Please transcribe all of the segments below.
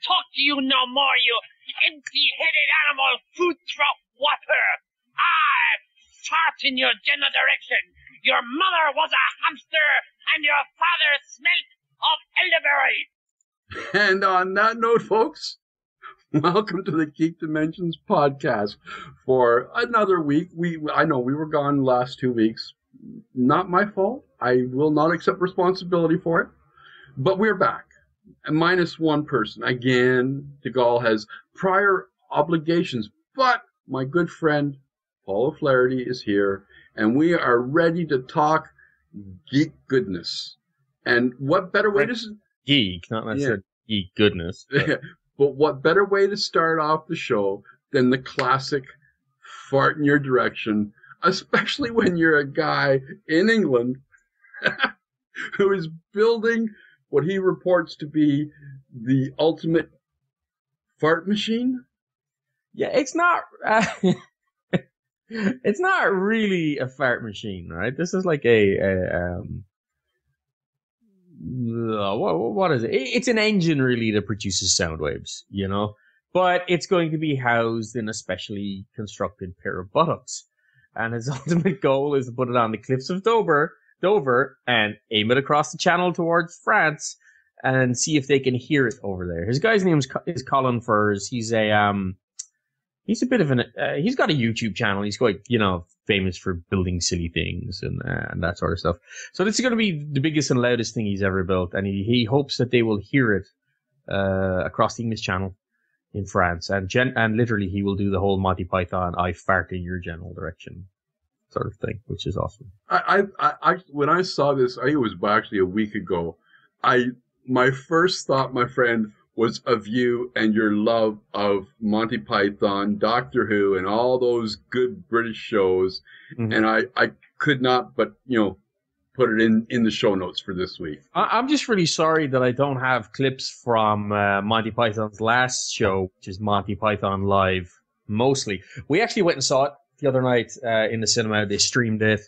talk to you no more, you empty-headed animal food trough whopper. I fart in your general direction. Your mother was a hamster, and your father smelt of elderberry. And on that note, folks, welcome to the Geek Dimensions podcast for another week. I know we were gone the last 2 weeks. Not my fault. I will not accept responsibility for it. But we're back. And minus one person. Again, DeGaulle has prior obligations. But my good friend, Paul O'Flaherty, is here. And we are ready to talk geek goodness. And what better way to... Geek, not necessarily geek goodness. But what better way to start off the show than the classic fart in your direction, especially when you're a guy in England who is building what he reports to be the ultimate fart machine? Yeah, it's not... it's not really a fart machine, right? This is like what is it? It's an engine, really, that produces sound waves, you know? But it's going to be housed in a specially constructed pair of buttocks. And his ultimate goal is to put it on the cliffs of Dover, and aim it across the channel towards France, and see if they can hear it over there. His guy's name is Colin Furs. He's a bit of he's got a YouTube channel. He's quite, famous for building silly things and that sort of stuff. So this is going to be the biggest and loudest thing he's ever built. And he hopes that they will hear it, across the English Channel in France. And literally he will do the whole Monty Python, I fart in your general direction sort of thing, which is awesome. I when I saw this, I think it was actually a week ago, my first thought, my friend, was of you and your love of Monty Python, Doctor Who, and all those good British shows. Mm-hmm. And I could not but, put it in the show notes for this week. I'm just really sorry that I don't have clips from Monty Python's last show, which is Monty Python Live, mostly. We actually went and saw it the other night in the cinema. They streamed it.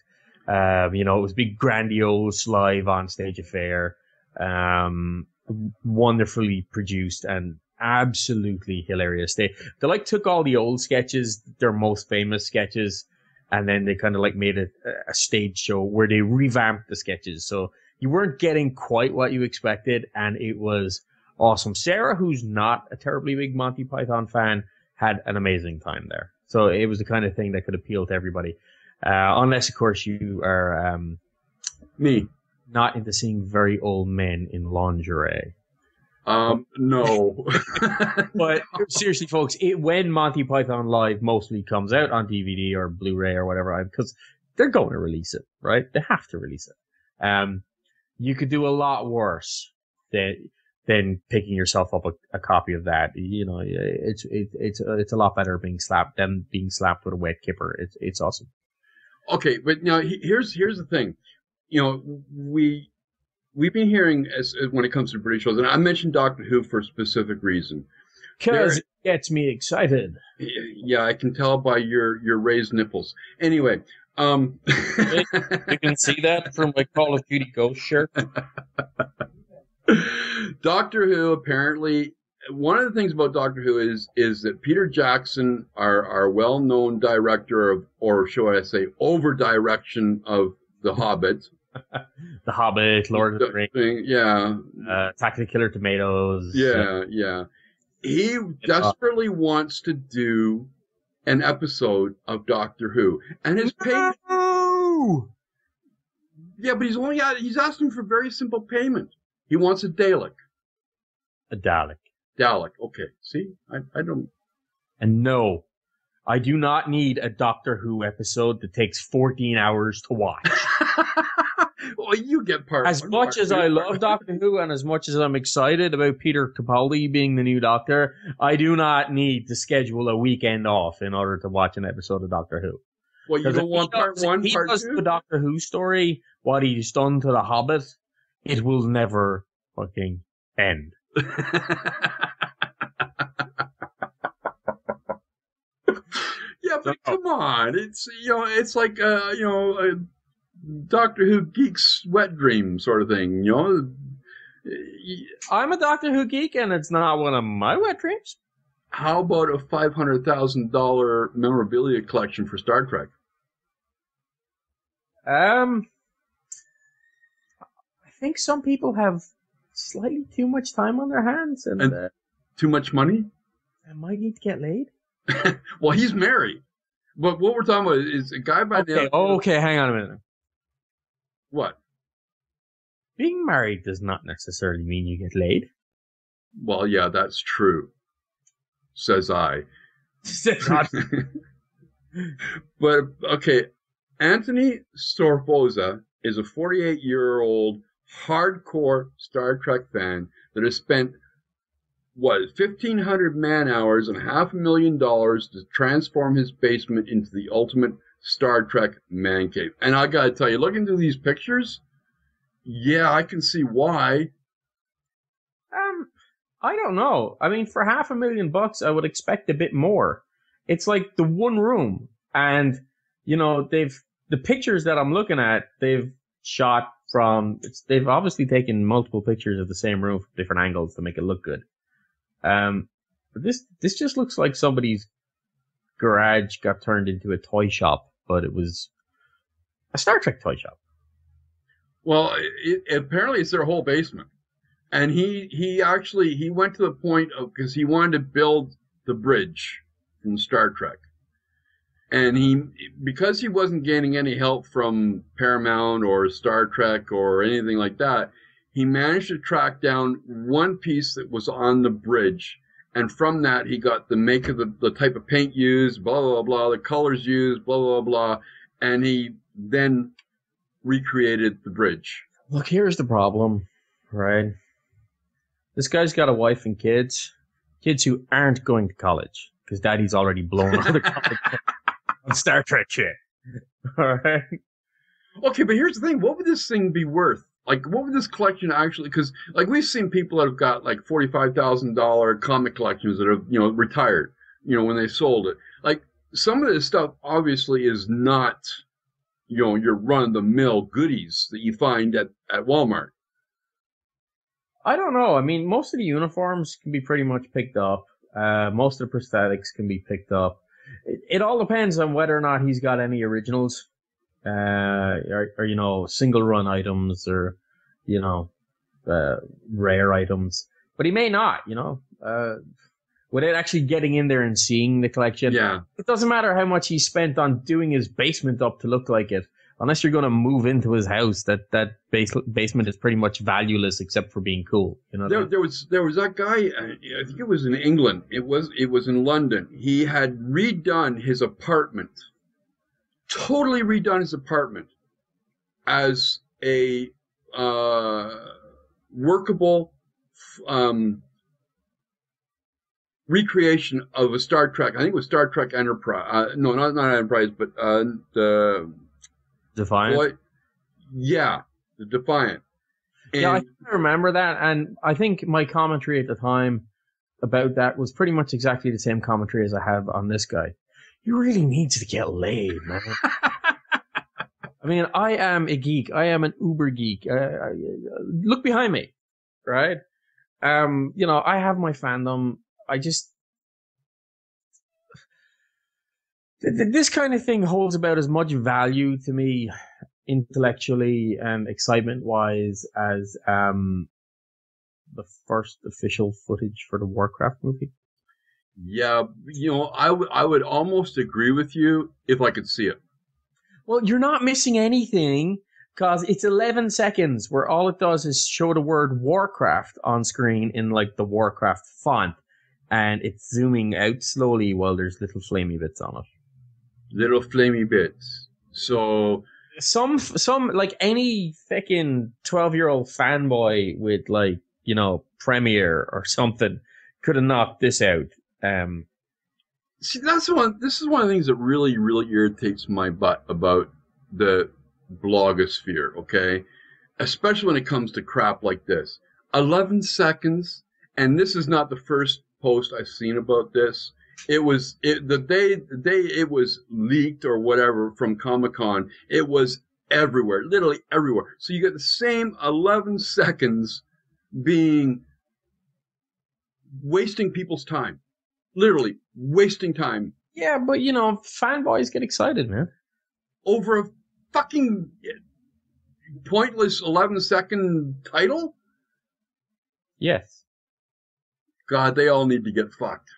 It was a big, grandiose, live on-stage affair. Wonderfully produced and absolutely hilarious. They took all the old sketches, their most famous sketches, and then they kind of made it a stage show where they revamped the sketches. So you weren't getting quite what you expected, and it was awesome. Sarah, who's not a terribly big Monty Python fan, had an amazing time there. So it was the kind of thing that could appeal to everybody. Unless, of course, you are me. Not into seeing very old men in lingerie. No. But seriously, folks, when Monty Python Live mostly comes out on DVD or Blu-ray or whatever, because they're going to release it, right? They have to release it. You could do a lot worse than picking yourself up a copy of that. It's a lot better being slapped than being slapped with a wet kipper. It's awesome. Okay, but now here's the thing. We've been hearing as when it comes to British shows, and I mentioned Doctor Who for a specific reason. Because it gets me excited. Yeah, I can tell by your raised nipples. Anyway, you can see that from my Call of Duty Ghost shirt. Doctor Who, apparently, one of the things about Doctor Who is that Peter Jackson, our well-known director of, or shall I say, over-direction of The Hobbit. The Hobbit, Lord of the Rings. Yeah. Attack of the Killer Tomatoes. Yeah. He desperately wants to do an episode of Doctor Who. And his payment... Yeah, but he's asking for very simple payment. He wants a Dalek. A Dalek. Dalek, okay. See? I don't... And no, I do not need a Doctor Who episode that takes 14 hours to watch. Well, you get part as much as I love Doctor Who and as much as I'm excited about Peter Capaldi being the new Doctor, I do not need to schedule a weekend off in order to watch an episode of Doctor Who. Well, you don't want part one, he part does two? The Doctor Who story, what he's done to The Hobbit, it will never fucking end. Yeah, but come on. It's, it's like, a Doctor Who geek's wet dream sort of thing, I'm a Doctor Who geek, and it's not one of my wet dreams. How about a $500,000 memorabilia collection for Star Trek? I think some people have slightly too much time on their hands, and too much money. I might need to get laid. Well, he's married. But what we're talking about is a guy by the... Okay, hang on a minute. What? Being married does not necessarily mean you get laid. Well, yeah, that's true. Says I. But, okay, Anthony Storfosa is a 48-year-old hardcore Star Trek fan that has spent, 1,500 man-hours and $500,000 to transform his basement into the ultimate Star Trek man cave. And I gotta tell you, looking through these pictures, yeah, I can see why. I don't know. I mean, for $500,000, I would expect a bit more. It's like the one room, and the pictures that I'm looking at, they've shot from. They've obviously taken multiple pictures of the same room from different angles to make it look good. But this just looks like somebody's garage got turned into a toy shop, but it was a Star Trek toy shop. Well, apparently it's their whole basement. And he went to the point of, because he wanted to build the bridge from Star Trek. And because he wasn't getting any help from Paramount or Star Trek or anything like that, he managed to track down one piece that was on the bridge. And from that, he got the make of the type of paint used, blah, blah, blah, the colors used, blah, blah, blah. And he then recreated the bridge. Look, here's the problem, right? This guy's got a wife and kids who aren't going to college because daddy's already blown out of college on Star Trek shit. All right. Okay, but here's the thing. What would this thing be worth? Like, what would this collection actually, because, like, we've seen people that have got, like, $45,000 comic collections that have, retired, when they sold it. Like, some of this stuff obviously is not, your run-of-the-mill goodies that you find at Walmart. I don't know. I mean, most of the uniforms can be pretty much picked up. Most of the prosthetics can be picked up. It all depends on whether or not he's got any originals, or single run items, or rare items. But he may not. Without actually getting in there and seeing the collection. Yeah. It doesn't matter how much he spent on doing his basement up to look like it. Unless you're going to move into his house, that basement is pretty much valueless except for being cool. There was that guy. I think it was in England. It was in London. He had redone his apartment, totally redone his apartment as a workable recreation of a Star Trek. I think it was Star Trek Enterprise. No, not Enterprise, but the Defiant? Yeah, the Defiant. And yeah, I remember that, and I think my commentary at the time about that was pretty much exactly the same commentary as I have on this guy. You really need to get laid, man. I mean, I am a geek. I am an uber geek. Look behind me, right? I have my fandom. This kind of thing holds about as much value to me intellectually and excitement-wise as the first official footage for the Warcraft movie. Yeah, I would almost agree with you if I could see it. Well, you're not missing anything because it's 11 seconds where all it does is show the word Warcraft on screen in like the Warcraft font, and it's zooming out slowly while there's little flamey bits on it. Little flamey bits. So some like any fucking 12-year-old fanboy with like, Premiere or something could have knocked this out. See, this is one of the things that really, really irritates my butt about the blogosphere, okay? Especially when it comes to crap like this. 11 seconds, and this is not the first post I've seen about this. The day it was leaked or whatever from Comic-Con, it was everywhere, literally everywhere. So you get the same 11 seconds being wasting people's time. Literally wasting time. Yeah, but fanboys get excited, man. Over a fucking pointless 11-second title? Yes. God, they all need to get fucked.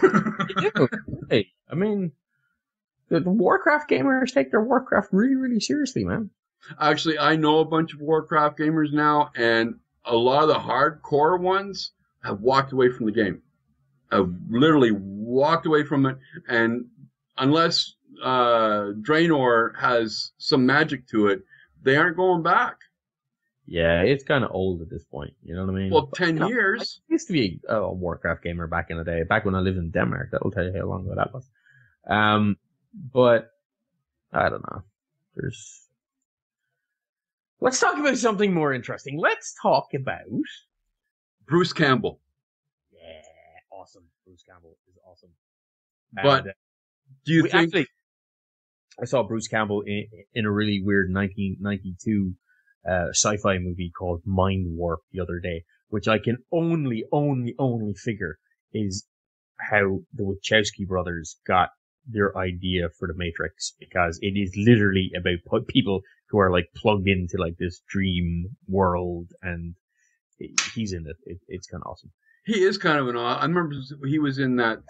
They do. Hey, I mean, the Warcraft gamers take their Warcraft really, really seriously, man. Actually, I know a bunch of Warcraft gamers now, and a lot of the hardcore ones have walked away from the game. Have literally walked away from it, and unless Draenor has some magic to it, they aren't going back. Yeah, it's kind of old at this point. You know what I mean? Well, 10 years. I used to be a Warcraft gamer back in the day, back when I lived in Denmark. That will tell you how long ago that was. But I don't know. Let's talk about something more interesting. Let's talk about Bruce Campbell. Yeah, awesome. Bruce Campbell is awesome. But do you think... Actually, I saw Bruce Campbell in a really weird 1992 sci-fi movie called Mind Warp the other day, which I can only figure is how the Wachowski brothers got their idea for the Matrix, because it is literally about people who are like plugged into like this dream world, and he's in it. It's kind of awesome. He is kind of I remember he was in that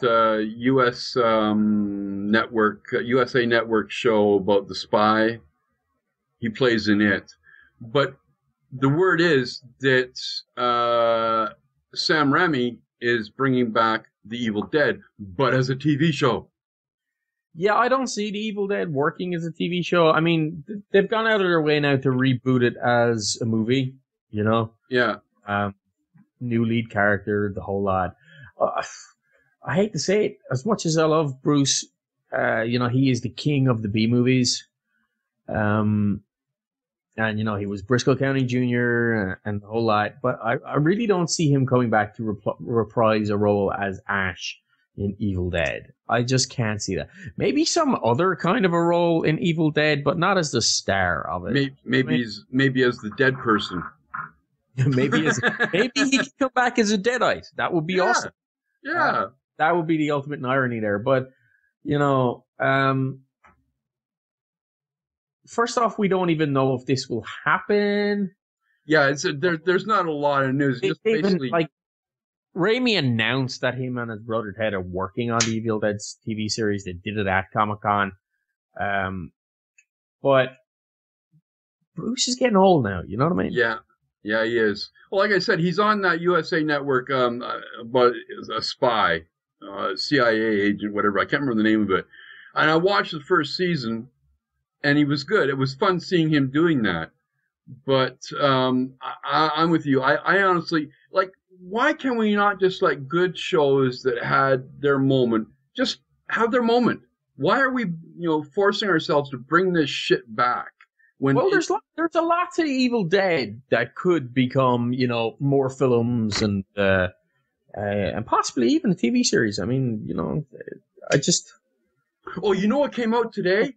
USA Network show about the spy. He plays in it. But the word is that Sam Raimi is bringing back The Evil Dead, but as a TV show. Yeah, I don't see The Evil Dead working as a TV show. I mean, they've gone out of their way now to reboot it as a movie, Yeah. New lead character, the whole lot. I hate to say it, as much as I love Bruce, he is the king of the B movies. And, he was Briscoe County Jr. and the whole lot. But I really don't see him coming back to reprise a role as Ash in Evil Dead. I just can't see that. Maybe some other kind of a role in Evil Dead, but not as the star of it. Maybe as the dead person. maybe he can come back as a Deadite. That would be awesome. Yeah. That would be the ultimate irony there. But, first off, we don't even know if this will happen. Yeah, there's not a lot of news. Just basically, Raimi announced that him and his brother Ted are working on the Evil Dead TV series. They did it at Comic-Con. But Bruce is getting old now. You know what I mean? Yeah, he is. Well, like I said, he's on that USA Network about a spy, CIA agent, whatever. I can't remember the name of it. And I watched the first season, and he was good. It was fun seeing him doing that. But I'm with you. I honestly, why can we not just like good shows that had their moment, just have their moment? Why are we, forcing ourselves to bring this shit back? There's a lot to Evil Dead that could become, more films and possibly even a TV series. I mean, I just... Oh, you know what came out today?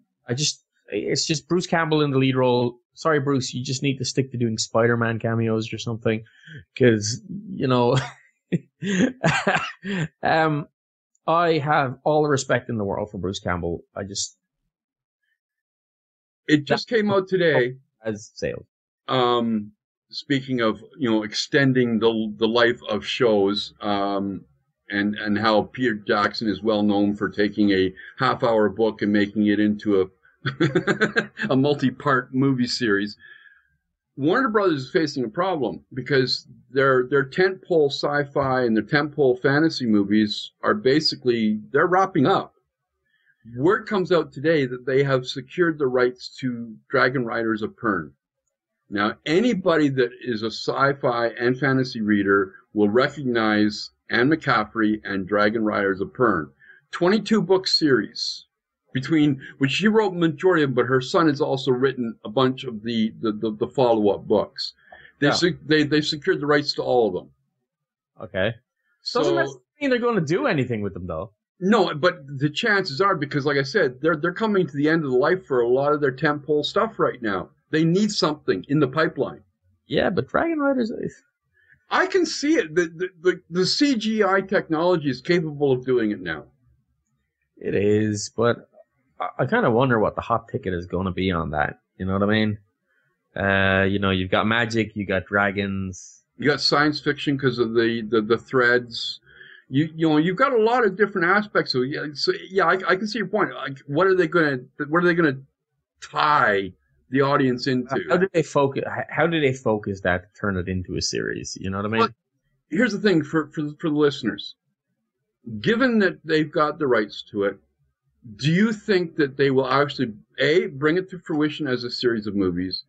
It's just Bruce Campbell in the lead role. Sorry, Bruce, you just need to stick to doing Spider-Man cameos or something. Because, I have all the respect in the world for Bruce Campbell. It just came out today. As sales. Speaking of, extending the life of shows, and how Peter Jackson is well known for taking a half-hour book and making it into a multi-part movie series. Warner Brothers is facing a problem because their tentpole sci-fi and their tentpole fantasy movies are they're wrapping up. Word comes out today that they have secured the rights to Dragon Riders of Pern. Now, anybody that is a sci-fi and fantasy reader will recognize Anne McCaffrey and Dragon Riders of Pern. 22-book series, which she wrote majority of, but her son has also written a bunch of the follow-up books. They've secured the rights to all of them. Okay. Doesn't that mean they're going to do anything with them, though? No, but the chances are, because like I said, they're coming to the end of the life for a lot of their tentpole stuff right now. They need something in the pipeline. Yeah, but Dragon Riders... I can see it. The CGI technology is capable of doing it now. It is, but I kind of wonder what the hot ticket is going to be on that. You know what I mean? You've got magic, you got dragons. You got science fiction because of the threads. You've got a lot of different aspects. So I can see your point. Like, what are they gonna tie the audience into? How do they focus that to turn it into a series? You know what I mean? But here's the thing for the listeners. Given that they've got the rights to it, do you think that they will actually A, bring it to fruition as a series of movies,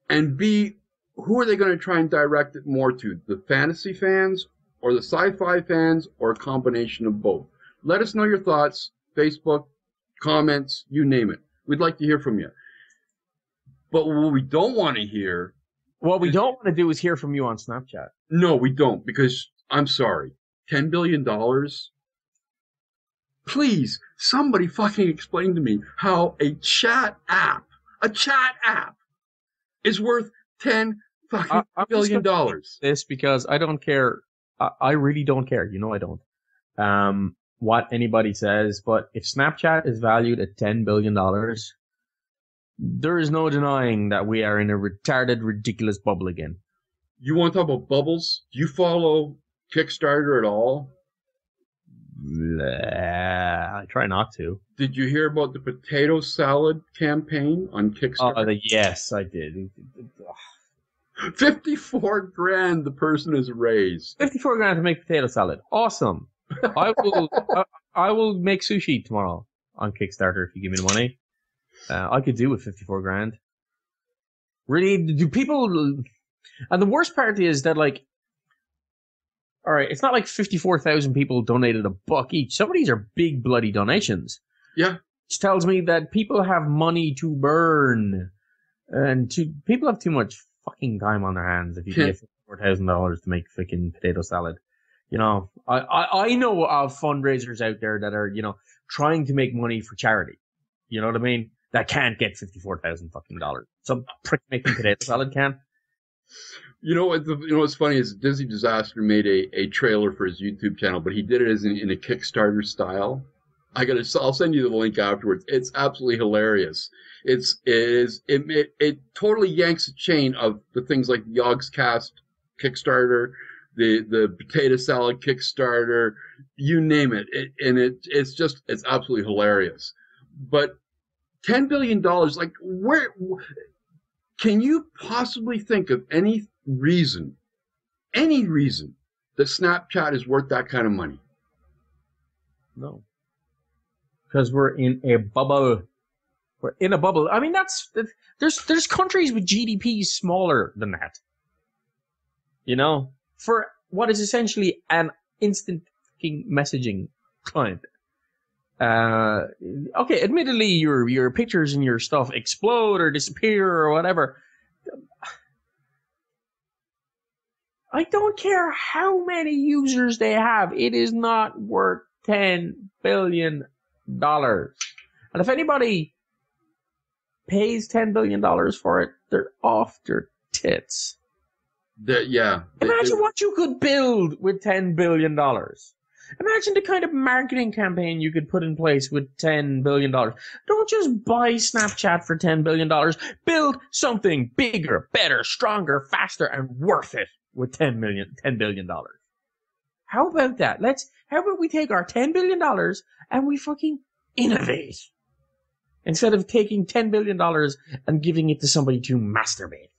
and B, who are they going to try and direct it more to? The fantasy fans or the sci-fi fans, or a combination of both? Let us know your thoughts. Facebook, comments, you name it. We'd like to hear from you. But what we don't want to hear... What we don't want to do is hear from you on Snapchat. No, we don't, because, I'm sorry, $10 billion? Please, somebody fucking explain to me how a chat app is worth $10 fucking billion. This because I don't care. I really don't care. You know I don't. What anybody says, but if Snapchat is valued at $10 billion, there is no denying that we are in a retarded, ridiculous bubble again. You want to talk about bubbles? Do you follow Kickstarter at all? I try not to. Did you hear about the potato salad campaign on Kickstarter? Yes, I did. 54 grand the person has raised. 54 grand to make potato salad. Awesome. I will make sushi tomorrow on Kickstarter if you give me the money. I could do with 54 grand. Really, do people... And the worst part is that, like, all right, it's not like 54,000 people donated $1 each. Some of these are big bloody donations. Yeah. Which tells me that people have money to burn. And people have too much fucking time on their hands if you can get $54,000 to make freaking potato salad. You know, I know of fundraisers out there that are, trying to make money for charity. You know what I mean? That can't get $54,000 fucking dollars. Some prick making potato salad can. You know what's funny is Dizzy Disaster made a trailer for his YouTube channel, but he did it as in a Kickstarter style. I'll send you the link afterwards. It's absolutely hilarious. It totally yanks a chain of the things like the Yogscast Kickstarter, the potato salad Kickstarter, you name it. It's absolutely hilarious. But $10 billion, like where? Can you possibly think of any reason that Snapchat is worth that kind of money? No. Because we're in a bubble. We're in a bubble. I mean, there's countries with GDPs smaller than that. For what is essentially an instant messaging client. Okay, admittedly, your pictures and your stuff explode or disappear or whatever. I don't care how many users they have. It is not worth $10 billion. And if anybody pays $10 billion for it, they're off their tits. Imagine what you could build with $10 billion. Imagine the kind of marketing campaign you could put in place with $10 billion. Don't just buy Snapchat for $10 billion. Build something bigger, better, stronger, faster, and worth it with $10 billion. How about that? How about we take our $10 billion and we fucking innovate? Instead of taking $10 billion and giving it to somebody to masturbate.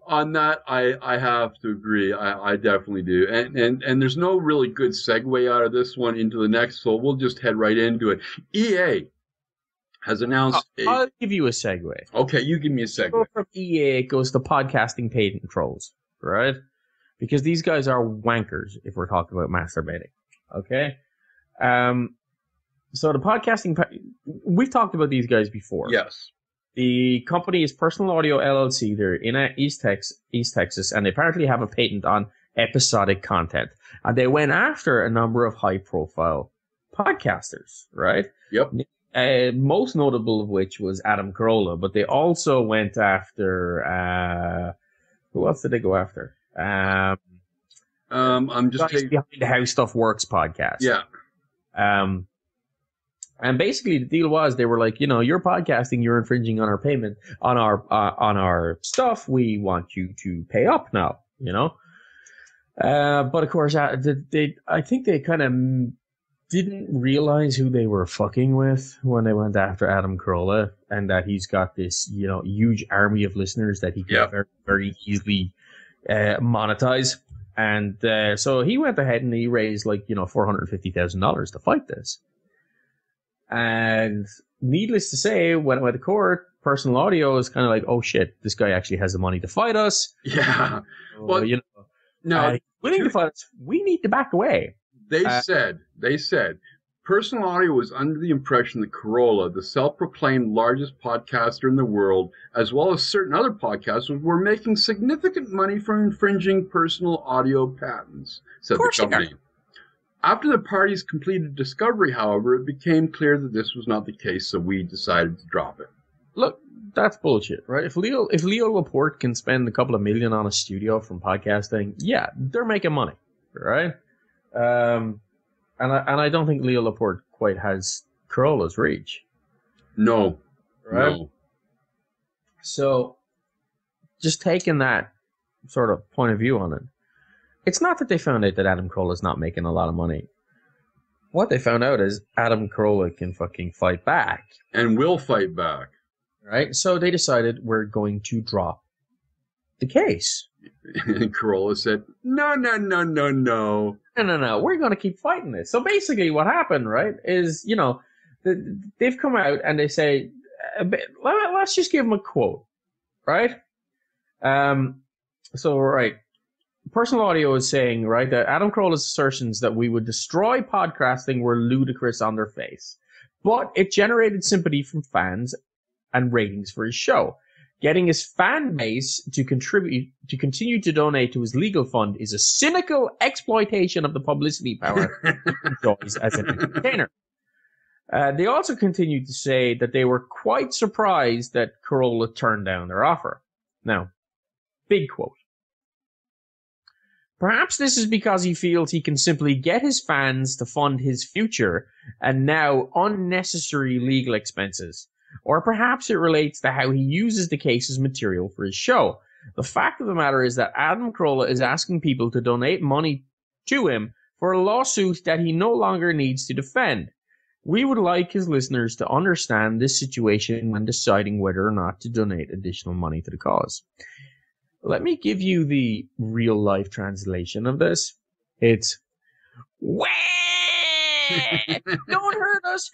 On that, I have to agree. I definitely do. And there's no really good segue out of this one into the next, so we'll just head right into it. EA has announced I'll give you a segue. Okay, you give me a segue. So from EA, it goes to podcasting patent trolls, right? Because these guys are wankers if we're talking about masturbating, okay? So the podcasting... We've talked about these guys before. Yes. The company is Personal Audio LLC. They're in East Texas, and they apparently have a patent on episodic content. And they went after a number of high-profile podcasters, right? Yep. Most notable of which was Adam Carolla, but they also went after who else did they go after? I'm just guys behind the How Stuff Works podcast. Yeah. And basically the deal was they were like, you're podcasting, you're infringing on our payment on our stuff. We want you to pay up now, But of course, I think they kind of didn't realize who they were fucking with when they went after Adam Carolla, and that he's got this, huge army of listeners that he can very, very easily monetize. And so he went ahead and he raised $450,000 to fight this. And needless to say, when it went to court, Personal Audio is kind of like, oh shit, this guy actually has the money to fight us. Yeah. So, well, no, willing to fight us. We need to back away. They said, Personal Audio was under the impression that Carolla, the self-proclaimed largest podcaster in the world, as well as certain other podcasters, were making significant money from infringing personal audio patents, said the company. After the parties completed discovery, however, it became clear that this was not the case, so we decided to drop it. Look, that's bullshit, right? If Leo Laporte can spend a couple of million on a studio from podcasting, yeah, they're making money, right? And I don't think Leo Laporte quite has Carolla's reach. No. Right? No. So, just taking that sort of point of view on it, it's not that they found out that Adam Carolla's not making a lot of money. What they found out is Adam Carolla can fucking fight back. And will fight back. Right? So they decided we're going to drop the case. And Carolla said, no. No. We're going to keep fighting this. So basically what happened, right, is, they've come out and they say, let's just give them a quote, right? Right. Personal Audio is saying, right, that Adam Carolla's assertions that we would destroy podcasting were ludicrous on their face. But it generated sympathy from fans and ratings for his show. Getting his fan base to continue to donate to his legal fund is a cynical exploitation of the publicity power he enjoys as an entertainer. They also continued to say that they were quite surprised that Carolla turned down their offer. Now, big quote. Perhaps this is because he feels he can simply get his fans to fund his future and now unnecessary legal expenses. Or perhaps it relates to how he uses the case as material for his show. The fact of the matter is that Adam Carolla is asking people to donate money to him for a lawsuit that he no longer needs to defend. We would like his listeners to understand this situation when deciding whether or not to donate additional money to the cause. Let me give you the real life translation of this. It's, wah! Don't hurt us,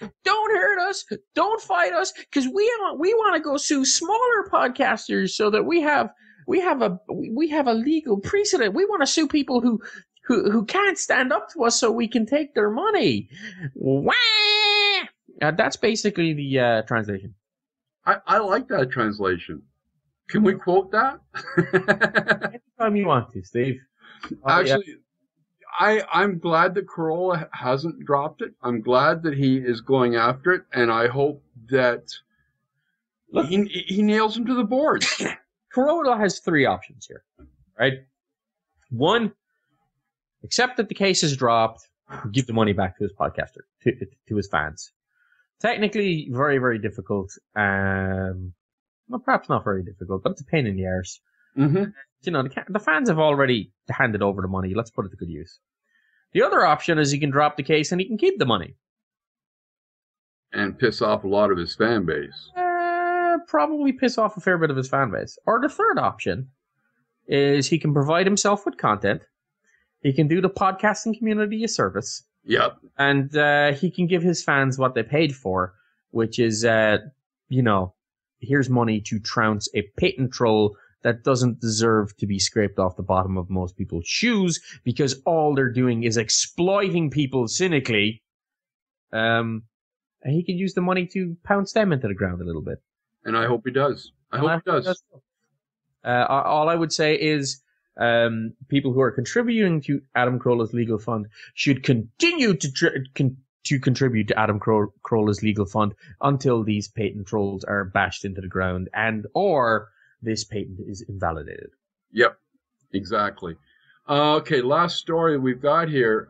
don't fight us, because we want to go sue smaller podcasters so that we have a legal precedent. We want to sue people who can't stand up to us so we can take their money. Wah! That's basically the translation. I like that translation. Can we quote that? Anytime you want to, Steve. Actually, yeah. I'm glad that Carolla hasn't dropped it. I'm glad that he is going after it, and I hope that he nails him to the board. Carolla has three options here, right? One, accept that the case is dropped, give the money back to his podcaster, to his fans. Technically, very, very difficult. Well, perhaps not very difficult, but it's a pain in the arse. Mm-hmm. The fans have already handed over the money. Let's put it to good use. The other option is he can drop the case and he can keep the money. And piss off a lot of his fan base. Probably piss off a fair bit of his fan base. Or the third option is he can provide himself with content. He can do the podcasting community a service. Yep. And he can give his fans what they paid for, which is, here's money to trounce a patent troll that doesn't deserve to be scraped off the bottom of most people's shoes because all they're doing is exploiting people cynically. And he can use the money to pounce them into the ground a little bit. And I hope he does. I hope he does. All I would say is people who are contributing to Adam Carolla's legal fund should continue to to contribute to Adam Carolla's legal fund until these patent trolls are bashed into the ground and or this patent is invalidated. Yep, exactly. Okay, last story we've got here.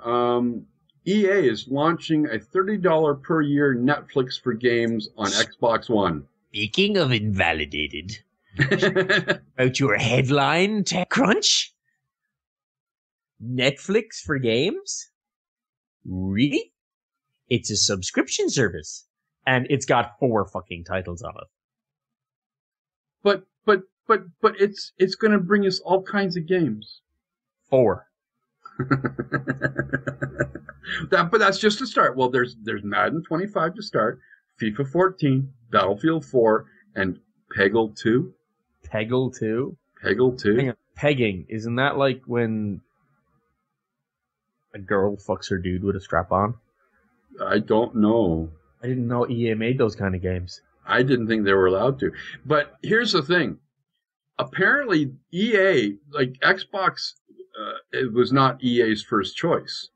EA is launching a $30 per year Netflix for games on Xbox One. Speaking of invalidated, about your headline, TechCrunch? Netflix for games? Really? It's a subscription service, and it's got 4 fucking titles on it. But it's going to bring us all kinds of games. 4. But that's just to start. Well, there's Madden 25 to start, FIFA 14, Battlefield 4, and Peggle 2. Peggle 2? Peggle 2. Hang on. Pegging, isn't that like when a girl fucks her dude with a strap on? I don't know. I didn't know EA made those kind of games. I didn't think they were allowed to. But here's the thing. Apparently, EA, like Xbox, it was not EA's first choice.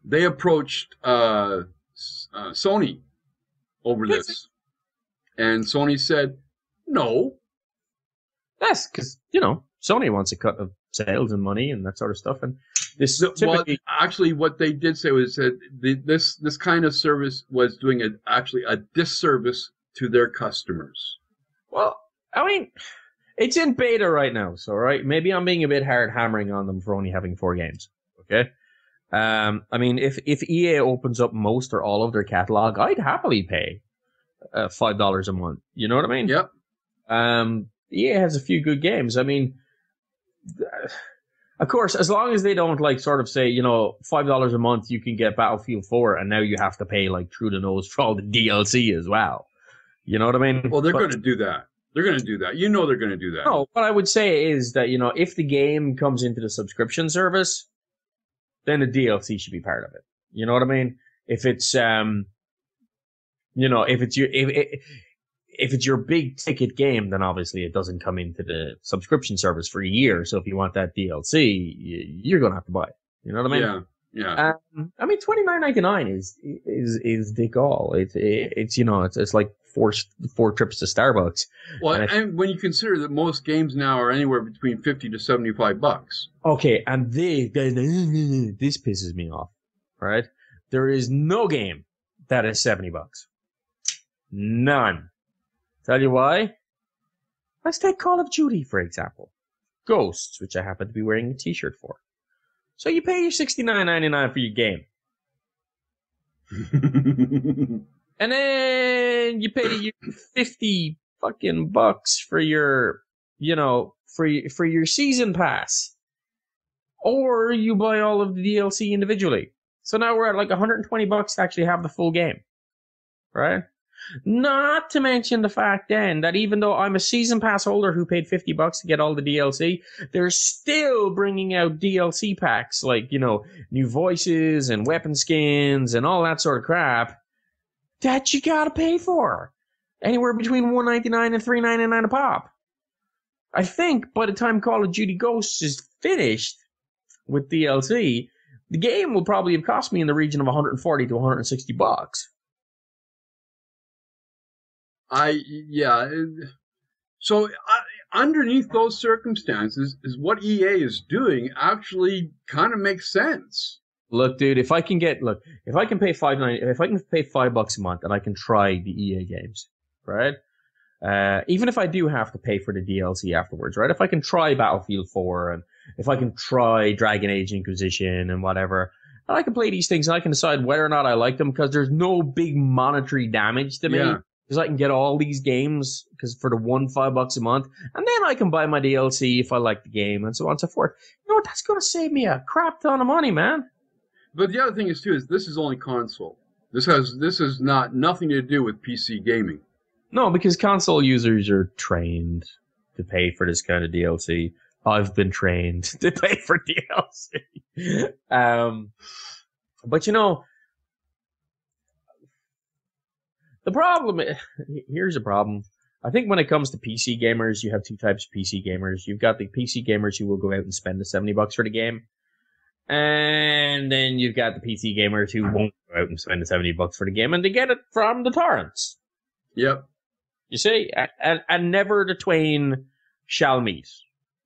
They approached Sony over this. And Sony said, no. That's because, Sony wants a cut of sales and money and that sort of stuff. And this typically... Well, actually, what they did say was that this kind of service was doing a disservice to their customers. Well, I mean, it's in beta right now, so right, maybe I'm being a bit hard hammering on them for only having 4 games. Okay, I mean, if EA opens up most or all of their catalog, I'd happily pay $5 a month. You know what I mean? Yep. EA has a few good games. I mean, of course, as long as they don't sort of say, $5 a month you can get Battlefield 4, and now you have to pay through the nose for all the DLC as well. You know what I mean? Well, they're going to do that. They're going to do that. They're going to do that. No, what I would say is that, if the game comes into the subscription service, then the DLC should be part of it. You know what I mean? If it's, if it's your big ticket game, then obviously it doesn't come into the subscription service for a year. So if you want that DLC, you're going to have to buy it. You know what I mean? Yeah. I mean, $29.99 is dick all. It's like four trips to Starbucks. Well, and when you consider that most games now are anywhere between $50 to $75. Okay, and this pisses me off. Right? There is no game that is $70. None. Tell you why? Let's take Call of Duty, for example. Ghosts, which I happen to be wearing a t-shirt for. So you pay your $69.99 for your game. And then you pay your 50 fucking bucks for your, for your season pass. Or you buy all of the DLC individually. So now we're at $120 to actually have the full game. Right? Not to mention the fact then that even though I'm a season pass holder who paid $50 to get all the DLC, they're still bringing out DLC packs new voices and weapon skins and all that sort of crap that you gotta pay for. Anywhere between $1.99 and $3.99 a pop. I think by the time Call of Duty Ghosts is finished with DLC, the game will probably have cost me in the region of $140 to $160. So underneath those circumstances, is what EA is doing actually kind of makes sense. Look, dude, if I can pay $5 a month and I can try the EA games, right? Even if I do have to pay for the DLC afterwards, right? If I can try Battlefield 4 and if I can try Dragon Age Inquisition and whatever, and I can play these things and I can decide whether or not I like them because there's no big monetary damage to me. Yeah. Because I can get all these games for the $5 a month, and then I can buy my DLC if I like the game, and so on and so forth. You know what? That's going to save me a crap ton of money, man. But the other thing is too is this is only console. This is nothing to do with PC gaming. No, because console users are trained to pay for this kind of DLC. I've been trained to pay for DLC. But the problem, here's a problem. I think when it comes to PC gamers, you have 2 types of PC gamers. You've got the PC gamers who will go out and spend the $70 for the game. And then you've got the PC gamers who won't go out and spend the $70 for the game, and they get it from the torrents. Yep. You see, and never the twain shall meet.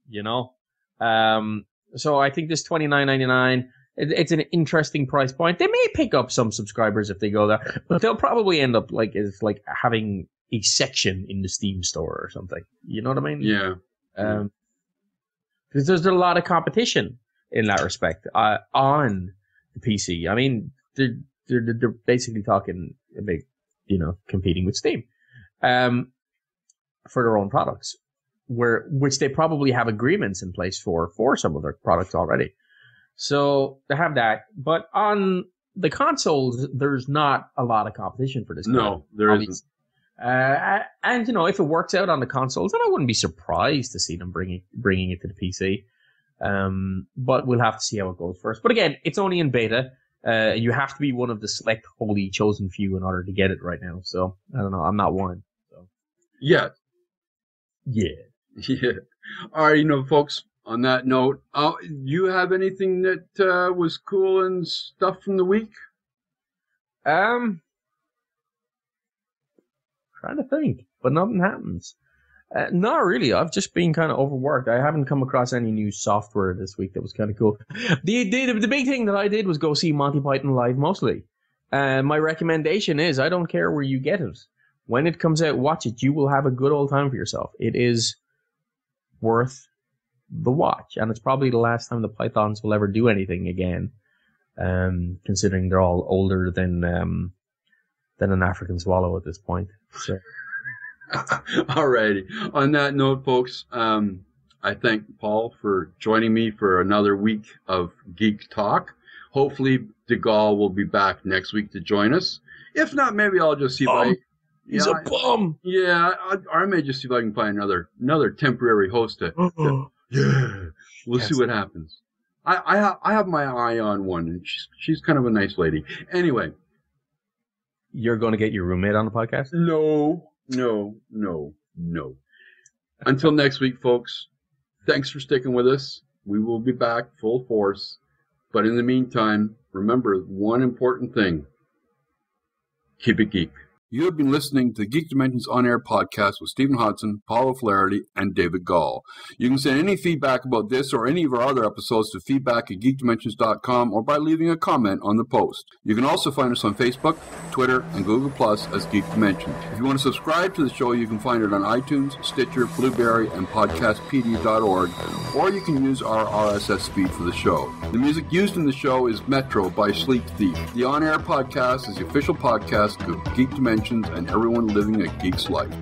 You know, so I think this $29.99. It's an interesting price point. They may pick up some subscribers if they go there, but they'll probably end up like having a section in the Steam store or something. You know what I mean? Yeah. Because there's a lot of competition in that respect on the PC. I mean, they're basically talking about, you know, competing with Steam for their own products, which they probably have agreements in place for some of their products already. So they have that, but on the consoles, there's not a lot of competition for this. No, there isn't. And you know, if it works out on the consoles, then I wouldn't be surprised to see them bringing it to the PC. But we'll have to see how it goes first. But again, it's only in beta. You have to be one of the select, holy chosen few in order to get it right now. So I don't know. I'm not one. So Yeah. All right, you know, folks. On that note, you have anything that was cool and stuff from the week? Trying to think, but nothing happens. Not really. I've just been kind of overworked. I haven't come across any new software this week that was kind of cool. The big thing that I did was go see Monty Python live mostly. My recommendation is, I don't care where you get it. When it comes out, watch it. You will have a good old time for yourself. It is worth the watch, and it's probably the last time the Pythons will ever do anything again, considering they're all older than an African swallow at this point. So. Alrighty. On that note, folks, I thank Paul for joining me for another week of Geek Talk. Hopefully, DeGaulle will be back next week to join us. If not, maybe I'll just see if I... He's a bum. Yeah, I may just see if I can find another temporary host to we'll see what happens. I have my eye on one, and she's kind of a nice lady. Anyway, you're going to get your roommate on the podcast? No. Until next week, folks. Thanks for sticking with us. We will be back full force. But in the meantime, remember one important thing: keep it geek. You have been listening to Geek Dimensions On-Air podcast with Stephen Hodson, Paul O'Flaherty, and David Gall. You can send any feedback about this or any of our other episodes to feedback@geekdimensions.com or by leaving a comment on the post. You can also find us on Facebook, Twitter, and Google Plus as Geek Dimensions. If you want to subscribe to the show, you can find it on iTunes, Stitcher, Blueberry, and podcastpd.org, or you can use our RSS feed for the show. The music used in the show is Metro by Sleek Thief. The On-Air podcast is the official podcast of Geek Dimensions and everyone living a geek's life.